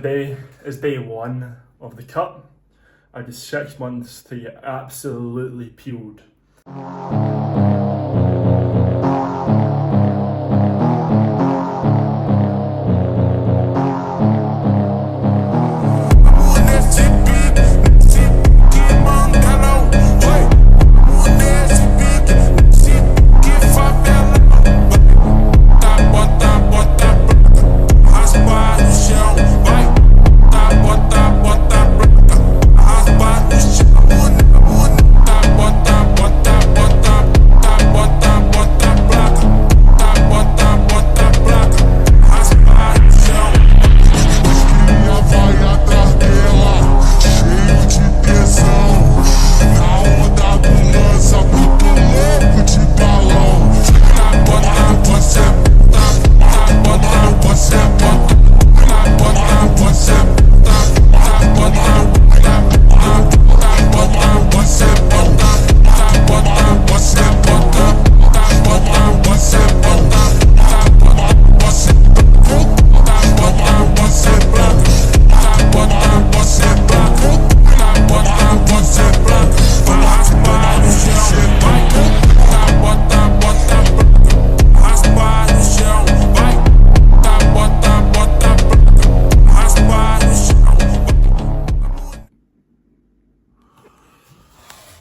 Today is day one of the cut. I did 6 months to get absolutely peeled.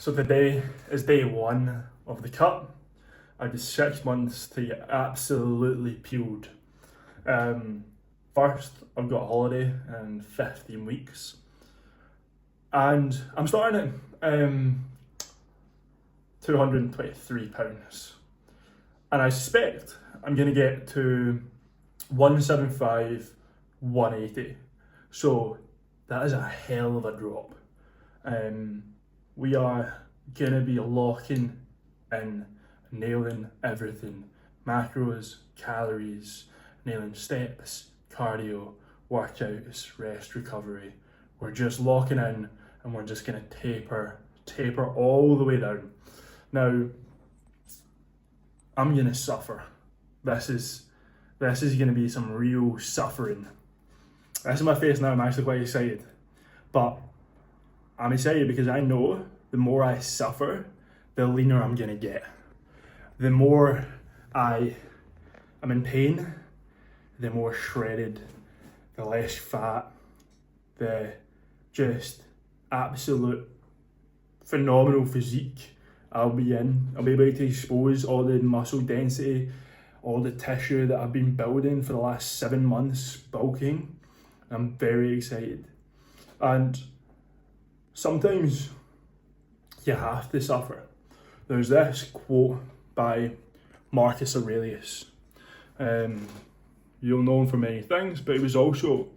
So today is day one of the cut. I did 6 months to get absolutely peeled. First, I've got a holiday in 15 weeks. And I'm starting at £223. And I suspect I'm going to get to 175, 180. So that is a hell of a drop. We are going to be locking in, nailing everything. Macros, calories, nailing steps, cardio, workouts, rest, recovery. We're just locking in and we're just going to taper all the way down. Now, I'm going to suffer. This is going to be some real suffering. This is my face now, I'm actually quite excited. But I'm excited because I know the more I suffer, the leaner I'm gonna get. The more I am in pain, the more shredded, the less fat, the just absolute phenomenal physique I'll be in. I'll be able to expose all the muscle density, all the tissue that I've been building for the last 7 months, bulking. I'm very excited. And sometimes you have to suffer. There's this quote by Marcus Aurelius. You'll know him for many things, but he was also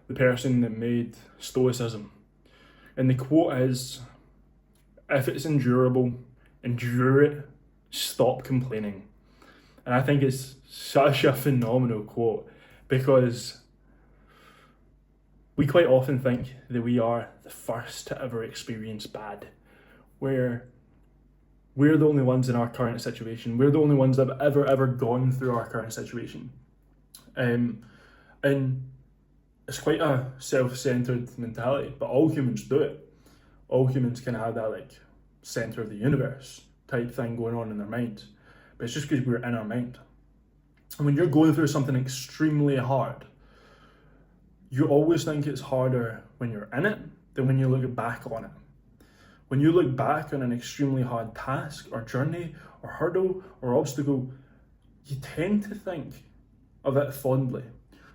the person that made Stoicism. And the quote is, if it's endurable, endure it, stop complaining. And I think it's such a phenomenal quote because we quite often think that we are the first to ever experience bad, where we're the only ones in our current situation. We're the only ones that have ever gone through our current situation. And it's quite a self-centered mentality, but all humans do it. All humans can have that like center of the universe type thing going on in their mind. But it's just because we're in our mind. And when you're going through something extremely hard, you always think it's harder when you're in it than when you look back on it. When you look back on an extremely hard task or journey or hurdle or obstacle, you tend to think of it fondly.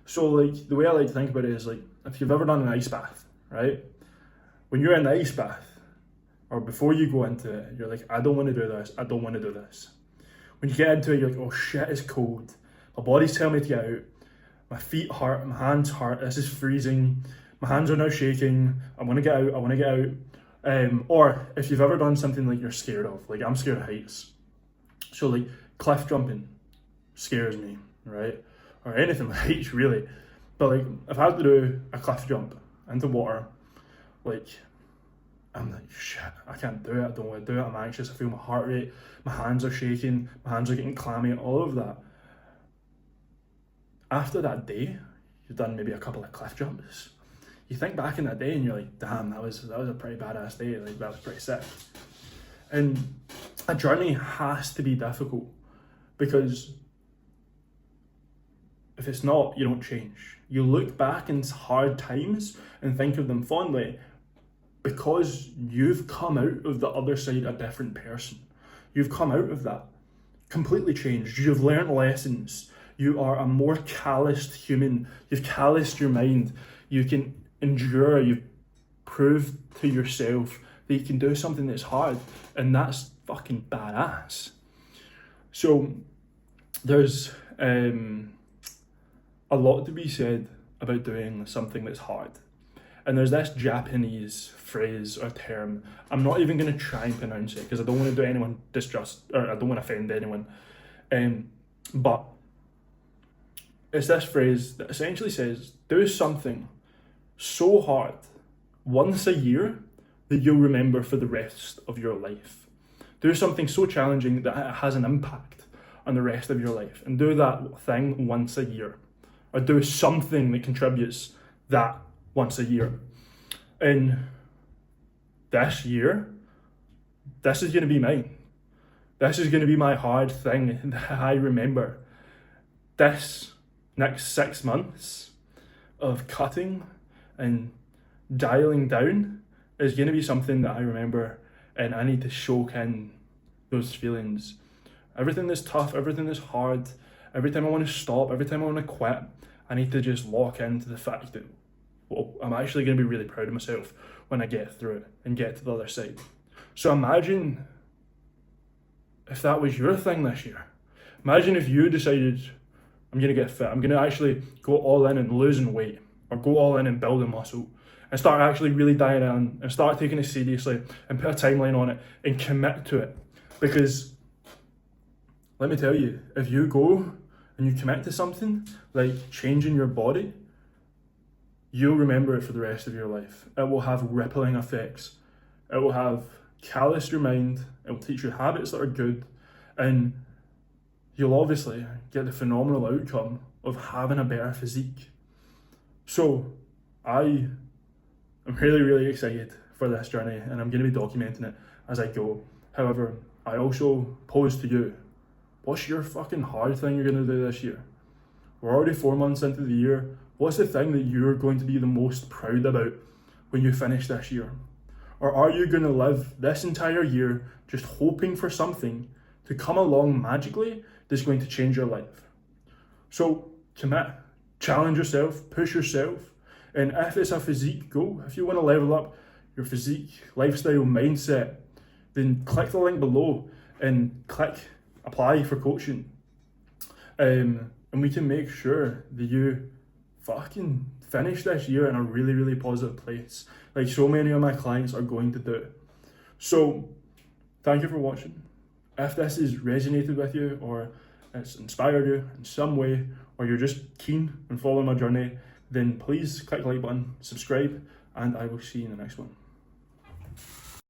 So like the way I like to think about it is like if you've ever done an ice bath, right? When you're in the ice bath or before you go into it, you're like, I don't want to do this, I don't want to do this. When you get into it, you're like, oh shit, it's cold. My body's telling me to get out. My feet hurt, my hands hurt, this is freezing, my hands are now shaking, I want to get out. Or if you've ever done something like you're scared of, like I'm scared of heights. So like cliff jumping scares me, right? Or anything like heights really. But like if I had to do a cliff jump into water, like I'm like, shit, I can't do it, I don't want to do it, I'm anxious, I feel my heart rate, my hands are shaking, my hands are getting clammy, all of that. After that day, you've done maybe a couple of cliff jumps. You think back in that day and you're like, damn, that was a pretty badass day, like that was pretty sick. And a journey has to be difficult, because if it's not, you don't change. You look back in hard times and think of them fondly because you've come out of the other side a different person. You've come out of that completely changed. You've learned lessons. You are a more calloused human. You've calloused your mind. You can endure. You've proved to yourself that you can do something that's hard, and that's fucking badass. So there's a lot to be said about doing something that's hard. And there's this Japanese phrase or term. I'm not even going to try and pronounce it because I don't want to do anyone or I don't want to offend anyone. But it's this phrase that essentially says, do something so hard once a year that you'll remember for the rest of your life. Do something so challenging that it has an impact on the rest of your life, and do that thing once a year, or do something that contributes that once a year. And this year, this is going to be mine. This is going to be my hard thing that I remember. This next 6 months of cutting and dialing down is going to be something that I remember, and I need to soak in those feelings. Everything that's tough, everything that's hard, every time I want to stop, every time I want to quit, I need to just lock into the fact that, well, I'm actually going to be really proud of myself when I get through it and get to the other side. So imagine if that was your thing this year. Imagine if you decided, I'm going to get fit, I'm going to actually go all in and losing weight, or go all in and building muscle, and start actually really dieting in and start taking it seriously and put a timeline on it and commit to it. Because let me tell you, if you go and you commit to something like changing your body, you'll remember it for the rest of your life. It will have rippling effects. It will have calloused your mind. It will teach you habits that are good. And you'll obviously get the phenomenal outcome of having a better physique. So I am really, really excited for this journey, and I'm going to be documenting it as I go. However, I also pose to you, what's your fucking hard thing you're going to do this year? We're already 4 months into the year. What's the thing that you're going to be the most proud about when you finish this year? Or are you going to live this entire year just hoping for something to come along magically that's going to change your life? So commit, challenge yourself, push yourself. And if it's a physique goal, if you want to level up your physique, lifestyle, mindset, then click the link below and click apply for coaching. And we can make sure that you fucking finish this year in a really, really positive place, like so many of my clients are going to do. So thank you for watching. If this has resonated with you, or it's inspired you in some way, or you're just keen on following my journey, then please click the like button, subscribe, and I will see you in the next one.